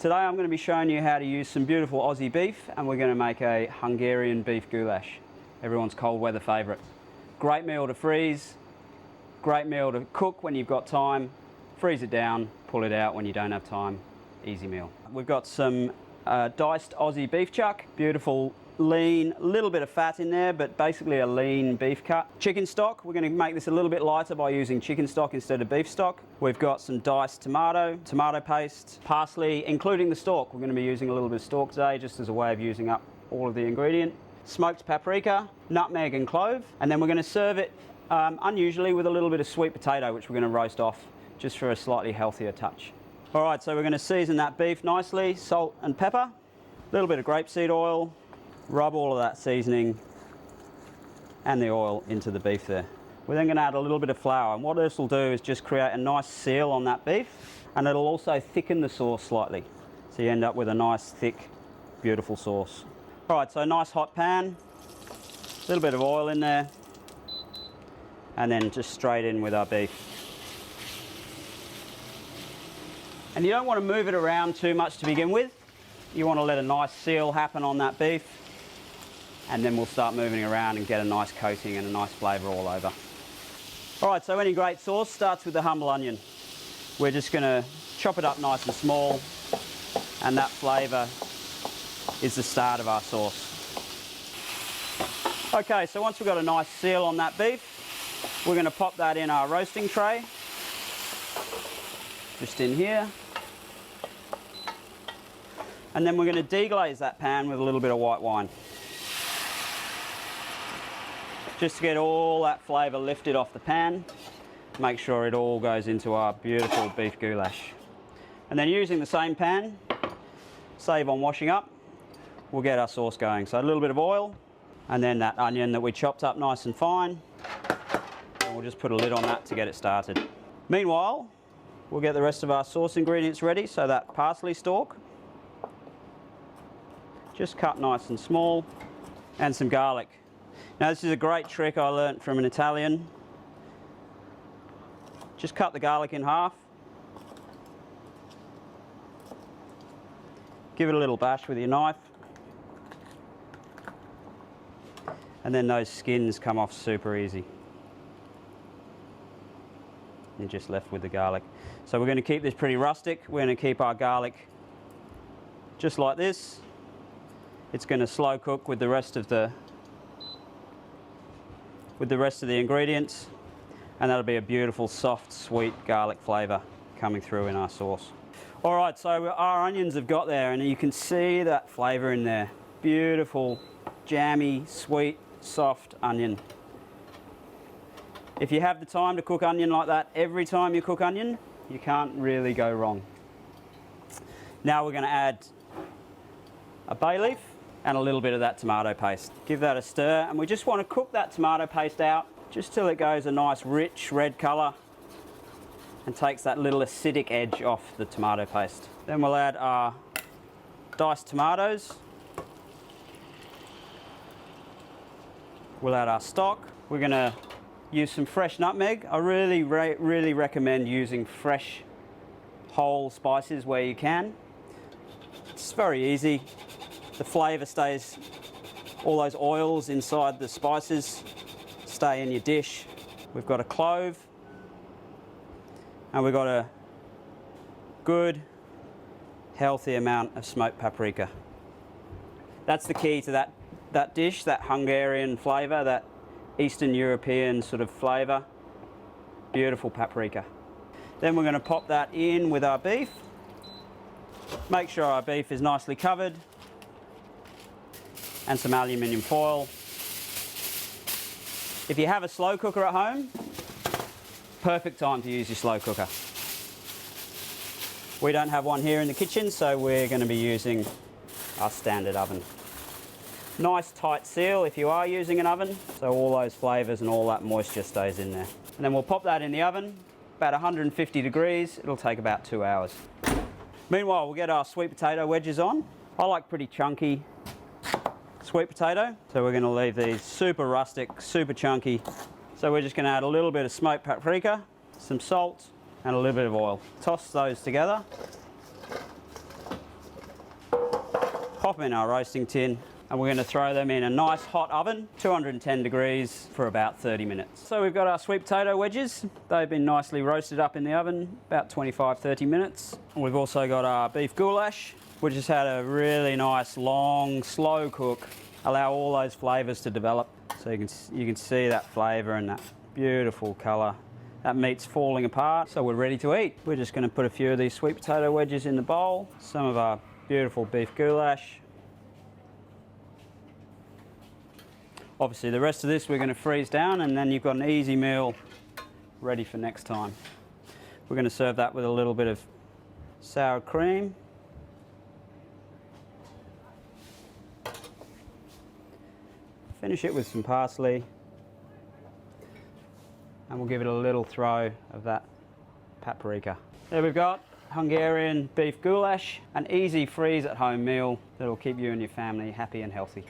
Today I'm going to be showing you how to use some beautiful Aussie beef, and we're going to make a Hungarian beef goulash, everyone's cold weather favourite. Great meal to freeze, great meal to cook when you've got time, freeze it down, pull it out when you don't have time, easy meal. We've got some diced Aussie beef chuck, beautiful lean, a little bit of fat in there, but basically a lean beef cut. Chicken stock, we're going to make this a little bit lighter by using chicken stock instead of beef stock. We've got some diced tomato paste, parsley, including the stalk. We're going to be using a little bit of stalk today just as a way of using up all of the ingredient. Smoked paprika, nutmeg and clove, and then we're going to serve it unusually with a little bit of sweet potato, which we're going to roast off just for a slightly healthier touch. Alright, so we're going to season that beef nicely, salt and pepper, a little bit of grapeseed oil, rub all of that seasoning and the oil into the beef there. We're then going to add a little bit of flour, and what this will do is just create a nice seal on that beef, and it'll also thicken the sauce slightly, so you end up with a nice thick beautiful sauce. Alright, so nice hot pan, a little bit of oil in there, and then just straight in with our beef. And you don't want to move it around too much to begin with. You want to let a nice seal happen on that beef, and then we'll start moving around and get a nice coating and a nice flavour all over. Alright, so any great sauce starts with the humble onion. We're just going to chop it up nice and small, and that flavour is the start of our sauce. Okay, so once we've got a nice seal on that beef, we're going to pop that in our roasting tray, just in here. And then we're going to deglaze that pan with a little bit of white wine, just to get all that flavour lifted off the pan. Make sure it all goes into our beautiful beef goulash. And then using the same pan, save on washing up, we'll get our sauce going. So a little bit of oil, and then that onion that we chopped up nice and fine, and we'll just put a lid on that to get it started. Meanwhile, we'll get the rest of our sauce ingredients ready. So that parsley stalk, just cut nice and small, and some garlic. Now this is a great trick I learnt from an Italian. Just cut the garlic in half, give it a little bash with your knife, and then those skins come off super easy. You're just left with the garlic. So we're going to keep this pretty rustic. We're going to keep our garlic just like this. It's going to slow cook with the rest of the ingredients, and that'll be a beautiful soft sweet garlic flavour coming through in our sauce. Alright, so our onions have got there, and you can see that flavour in there. Beautiful, jammy, sweet, soft onion. If you have the time to cook onion like that every time you cook onion, you can't really go wrong. Now we're going to add a bay leaf and a little bit of that tomato paste. Give that a stir, and we just want to cook that tomato paste out just till it goes a nice rich red colour and takes that little acidic edge off the tomato paste. Then we'll add our diced tomatoes. We'll add our stock. We're going to use some fresh nutmeg. I really recommend using fresh whole spices where you can. It's very easy. The flavour stays, all those oils inside the spices stay in your dish. We've got a clove, and we've got a good healthy amount of smoked paprika. That's the key to that dish, that Hungarian flavour, that Eastern European sort of flavour. Beautiful paprika. Then we're going to pop that in with our beef. Make sure our beef is nicely covered, and some aluminium foil. If you have a slow cooker at home, perfect time to use your slow cooker. We don't have one here in the kitchen, so we're going to be using our standard oven. Nice tight seal if you are using an oven, so all those flavours and all that moisture stays in there. And then we'll pop that in the oven, about 150 degrees. It'll take about 2 hours. Meanwhile, we'll get our sweet potato wedges on. I like pretty chunky sweet potato, so we're going to leave these super rustic, super chunky. So we're just going to add a little bit of smoked paprika, some salt, and a little bit of oil. Toss those together. Pop them in our roasting tin, and we're going to throw them in a nice hot oven, 210 degrees for about 30 minutes. So we've got our sweet potato wedges. They've been nicely roasted up in the oven, about 25-30 minutes. And we've also got our beef goulash, which has had a really nice, long, slow cook. Allow all those flavours to develop. So you can see that flavour and that beautiful colour. That meat's falling apart, so we're ready to eat. We're just going to put a few of these sweet potato wedges in the bowl, some of our beautiful beef goulash. Obviously the rest of this we're going to freeze down, and then you've got an easy meal ready for next time. We're going to serve that with a little bit of sour cream. Finish it with some parsley. And we'll give it a little throw of that paprika. There we've got Hungarian beef goulash, an easy freeze at home meal that'll keep you and your family happy and healthy.